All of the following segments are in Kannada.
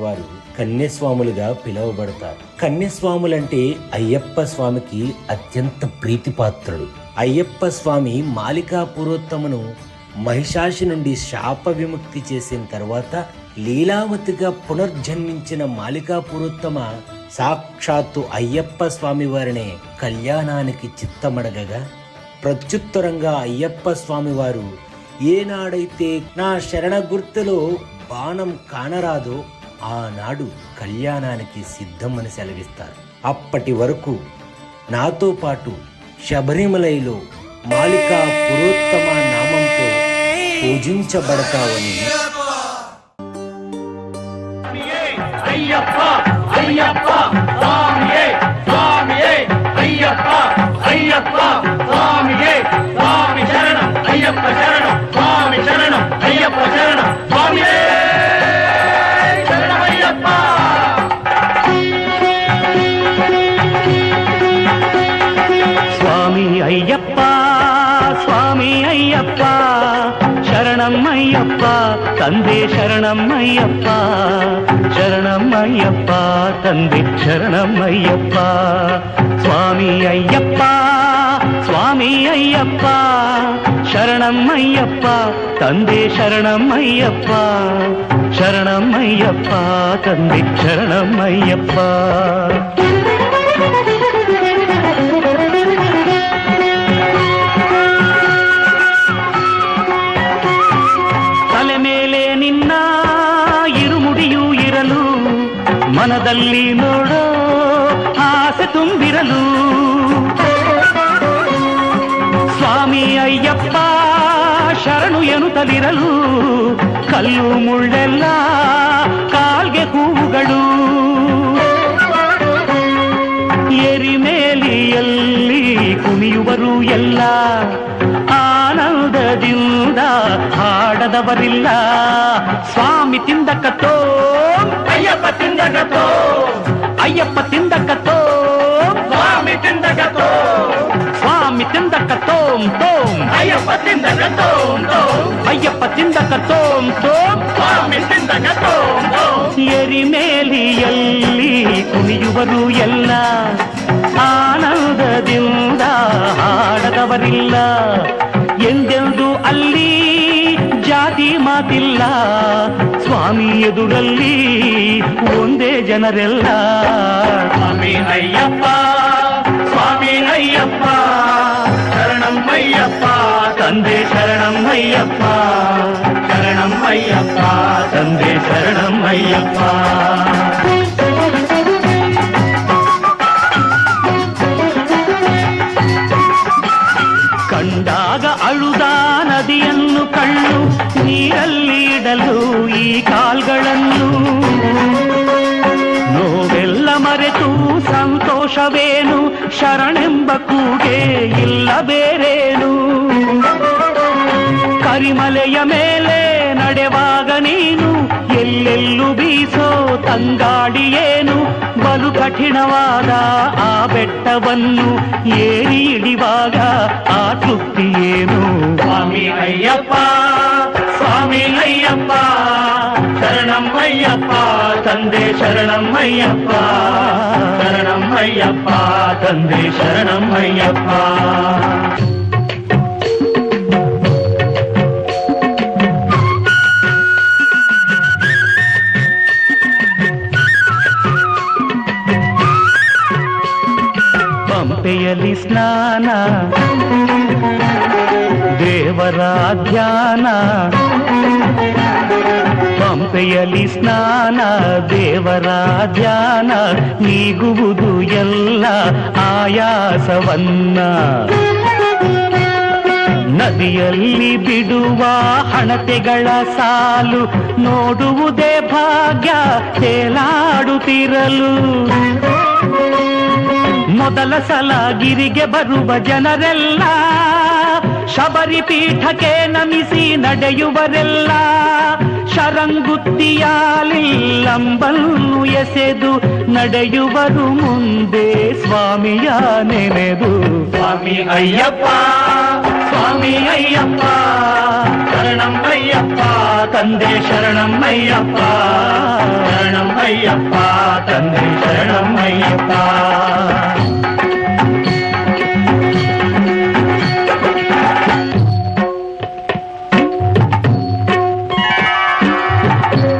వారు కన్యస్వాములుగా పిలువబడతారు. కన్యస్వాములంటే అయ్యప్ప స్వామికి అత్యంత ప్రీతిపాత్రుడు. అయ్యప్ప స్వామి మాలికా పురోత్తమను మహిషాసి నుండి శాప విముక్తి చేసిన తర్వాత లీలావతిగా పునర్జన్మించిన మాలికా పురోత్తమ సాక్షాత్తు అయ్యప్ప స్వామి వారినే కళ్యాణానికి చిత్తమడగగా ప్రత్యుత్తరంగా అయ్యప్ప స్వామి వారు ఏనాడైతే నా శరణ గుర్తులో బాణం కానరాదో ఆనాడు కళ్యాణానికి సిద్ధమని సెలవిస్తారు. అప్పటి వరకు నాతో పాటు శబరిమలలో మాలికా పురోత్తమ నామంతో పూజించబడతావని. అయ్యప్ప అయ్యప్ప స్వామియే స్వామియే అయ్యప్ప అయ్యప్ప స్వామియే స్వామి శరణం అయ్యప్ప శరణం స్వామి శరణం అయ్యప్ప శరణం స్వామియే శరణం అయ్యప్ప. స్వామి అయ్యప్ప స్వామి అయ్యప్ప శరణం అయ్యప్ప తందే శరణం అయ్యప్ప శరణం అయ్యప్ప తందే శరణం అయ్యప్ప. స్వామి అయ్యప్ప స్వామి అయ్యప్ప శరణం అయ్యప్ప తందే శరణం అయ్యప్ప శరణం అయ్యప్ప తందే శరణం అయ్యప్ప. ತಲೆಮೇಲೆ ನಿನ್ನ ಇರುಮುಡಿಯೂ ಇರಲು ಮನದಲ್ಲಿ ನೋಡೋ ಆಸೆ ತುಂಬಿರಲು ಸ್ವಾಮಿ ಅಯ್ಯಪ್ಪ ಶರಣು ಎನ್ನುತ್ತಲಿರಲು ಕಲ್ಲು ಮುಳ್ಳೆಲ್ಲ ಕಾಲ್ಗೆ ಹೂವುಗಳು ಎರಿಮೇಲಿಯಲ್ಲಿ ಕುಣಿಯುವರು ಎಲ್ಲ ಆನಂದದಿಂದ ಹಾಡದವರಿಲ್ಲ. ಸ್ವಾಮಿ ತಿಂದಕತ್ತೋ ಅಯ್ಯಪ್ಪ ತಿಂದಕತ್ತೋ ಅಯ್ಯಪ್ಪ ತಿಂದಕತ್ತೋ ಸ್ವಾಮಿ ತಿಂದಕತ್ತೋ ಸ್ವಾಮಿ ತಿಂದಕತ್ತೋಂ ತೋಂ ಅಯ್ಯಪ್ಪ ತಿಂದಕತ್ತೋಂ ತೋಂ ಅಯ್ಯಪ್ಪ ತಿಂದಕತ್ತೋಂ ತೋಂ ಸ್ವಾಮಿ ತಿಂದಕತ್ತೋಂ ತೋಂ. ಎರಿಮೇಲಿಯಲ್ಲಿ ಕುಣಿಯುವರು ಎಲ್ಲ ಆನಂದದಿಂದ ಹಾಡದವರಿಲ್ಲ. ಎಂದೆಂದು ಅಲ್ಲಿ ಜಾತಿ ಮಾತಿಲ್ಲ ಸ್ವಾಮಿ ಎದುರಲ್ಲಿ ಒಂದೇ ಜನರೆಲ್ಲ. ಸ್ವಾಮಿ ಅಯ್ಯಪ್ಪ ಸ್ವಾಮಿ ಅಯ್ಯಪ್ಪ ಶರಣಂ ಅಯ್ಯಪ್ಪ ತಂದೆ ಶರಣಂ ಅಯ್ಯಪ್ಪ ಶರಣಂ ಅಯ್ಯಪ್ಪ ತಂದೆ ಶರಣಂ ಅಯ್ಯಪ್ಪ. ಕಂಡಾಗ ಅಳುದ ನದಿಯನ್ನು ಕಳ್ಳು ನೀರಲ್ಲಿ ಇಡಲು ಈ ಕಾಲ್ಗಳನ್ನು ನೋವೆಲ್ಲ ಮರೆತು ಸಂತೋಷವೇನು ಶರಣೆಂಬ ಕೂಗೆ ಇಲ್ಲ ಬೇರೇನು. ಕರಿಮಲೆಯ ಮೇಲೆ ನಡೆವಾಗ ನೀನು ಎಲ್ಲೆಲ್ಲೂ ಬೀಸೋ ತಂಗಾಡಿಯೇನು ಬಲು ಕಠಿಣವಾದ ಆ ಬೆಟ್ಟವನ್ನು ಏರಿ ಇಳಿವಾಗ ಆ ತೃಪ್ತಿಯೇನು. ಸ್ವಾಮಿ ಅಯ್ಯಪ್ಪ ಸ್ವಾಮಿ ಅಯ್ಯಪ್ಪ ಶರಣಂ ಅಯ್ಯಪ್ಪ ತಂದೆ ಶರಣಂ ಅಯ್ಯಪ್ಪ ಶರಣಂ ಅಯ್ಯಪ್ಪ ತಂದೆ ಶರಣಂ ಅಯ್ಯಪ್ಪ. ಪಂಪೆಯಲ್ಲಿ ಸ್ನಾನ ದೇವರ ಧ್ಯಾನ ಪಂಪೆಯಲ್ಲಿ ಸ್ನಾನ ದೇವರ ಧ್ಯಾನ ನೀಗುವುದು ಎಲ್ಲ ಆಯಾಸವನ್ನ. ನದಿಯಲ್ಲಿ ಬಿಡುವ ಹಣತೆಗಳ ಸಾಲು ನೋಡುವುದೇ ಭಾಗ್ಯ ತೇಲಾಡುತ್ತಿರಲು. ಮೊದಲ ಸಲ ಗಿರಿಗೆ ಬರುವ ಜನರೆಲ್ಲ ಶಬರಿ ಪೀಠಕ್ಕೆ ನಮಿಸಿ ನಡೆಯುವರೆಲ್ಲ ಶರಂಗುತ್ತಿಯಾಲಿಲ್ಲಂಬನ್ನು ಎಸೆದು ನಡೆಯುವರು ಮುಂದೆ ಸ್ವಾಮಿಯ ನೆನೆದು. ಸ್ವಾಮಿ ಅಯ್ಯಪ್ಪ ಸ್ವಾಮಿ ಅಯ್ಯಪ್ಪ ಶರಣಂ ಅಯ್ಯಪ್ಪ ತಂದೆ ಶರಣಮ್ಮಯ್ಯಪ್ಪ, ಶರಣಮ್ಮಯ್ಯಪ್ಪ ತಂದೆ ಶರಣಮ್ಮಯ್ಯಪ್ಪ.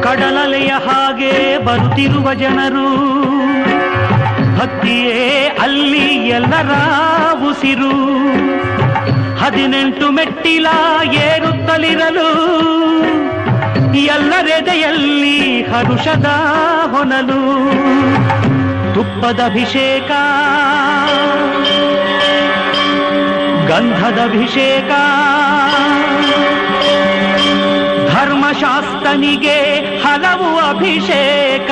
ಕಡಲಲೆಯ ಹಾಗೆ ಬರುತ್ತಿರುವ ಜನರು, ಭಕ್ತಿಯೇ ಅಲ್ಲಿ ಎಲ್ಲರ ಉಸಿರು. 18 ಮೆಟ್ಟಿಲ ಏರುತ್ತಲಿರಲು ಎಲ್ಲರೆದೆಯಲ್ಲಿ ಹರುಷದ ಹೊನಲು. ತುಪ್ಪದ ಅಭಿಷೇಕ, ಗಂಧದ ಅಭಿಷೇಕ, ಧರ್ಮಶಾಸ್ತ್ರನಿಗೆ ಹಲವು ಅಭಿಷೇಕ.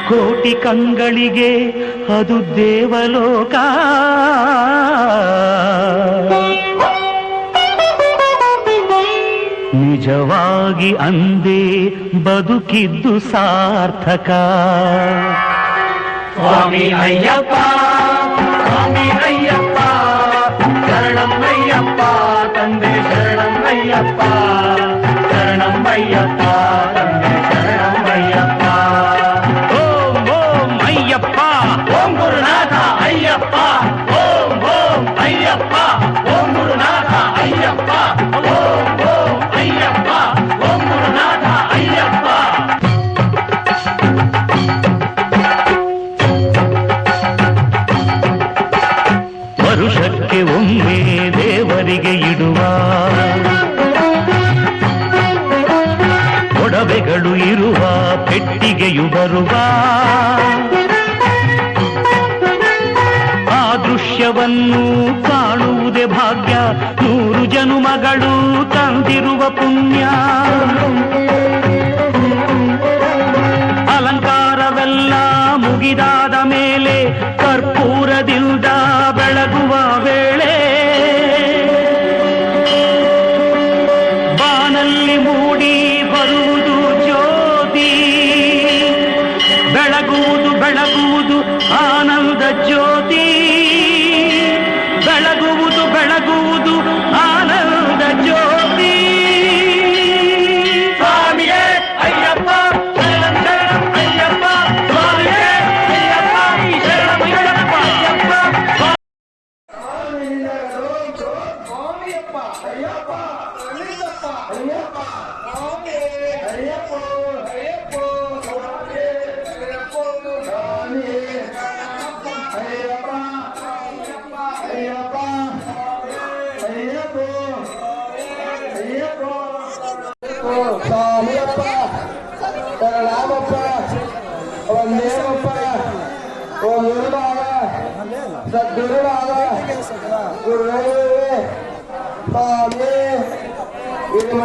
ಕೋಟಿ ಕಂಗಳಿಗೆ ಅದು ದೇವಲೋಕ. ನಿಜವಾಗಿ ಅಂದೇ ಬದುಕಿದ್ದು ಸಾರ್ಥಕ. ಸ್ವಾಮಿ ಅಯ್ಯಪ್ಪ, ಸ್ವಾಮಿ ಅಯ್ಯಪ್ಪ, ಶರಣಮ್ಮಯ್ಯಪ್ಪ ತಂದೆ ಶರಣಮ್ಮಯ್ಯಪ್ಪ, ಶರಣಮ್ಮಯ್ಯಪ್ಪ ತಂದೆ ಶರಣಮ್ಮಯ್ಯಪ್ಪ. ಓಂ ಓಂ ಅಯ್ಯಪ್ಪ, ಓಂ ಗುರುನಾಥ ಅಯ್ಯಪ್ಪ, ಓಂ ಓಂ ಅಯ್ಯಪ್ಪ, ಓಂ ಗುರುನಾಥ ಅಯ್ಯಪ್ಪ, ಓಂ ಓಂ ಅಯ್ಯಪ್ಪ, ಓಂ ಗುರುನಾಥ ಅಯ್ಯಪ್ಪ. ವರುಷಕ್ಕೆ ಒಮ್ಮೆ ದೇವರಿಗೆ ಇಡುವ ಒಡವೆಗಳು ಇರುವ ಪೆಟ್ಟಿಗೆಯು ಬರುವ ಆ ದೃಶ್ಯವನ್ನು ಕಾಣುವುದೇ ಭಾಗ್ಯ. 100 ಜನುಮಗಳು ತಂದಿರುವ ಪುಣ್ಯ. ಅಲಂಕಾರವೆಲ್ಲ ಮುಗಿದಾದ ಮೇಲೆ ಕರ್ಪೂರದಿಂದ ಬೆಳಗುವ ವೇಳೆ ಬಾನಲ್ಲಿ ಮೂಡಿ ಬರುವುದು ಜ್ಯೋತಿ. ಬೆಳಗುವುದು ಬೆಳಗುವುದು ಆನಂದ ಜ್ಯೋತಿ. ಬೆಳಗುವುದು ಬೆಳಗುವುದು ಆನಂದ ಜ್ಯೋತಿ. ಸ್ವಾಮಿಯೇ ಅಯ್ಯಪ್ಪ, ಶರಣಂ ಶರಣಂ ಅಯ್ಯಪ್ಪ, ಸ್ವಾಮಿಯೇ ಅಯ್ಯಪ್ಪ, ಶರಣಂ ಶರಣಂ ಅಯ್ಯಪ್ಪ. ಸ್ವಾಮಿಯಪ್ಪ, ಶರಣಾಮಪ್ಪ, ವಂದೇಮಪ್ಪ, ಓ ಗುರುನಾಥ, ಸದ್ಗುರುನಾಥ, ಗುರುವೇ ಸ್ವಾಮಿ ಇದು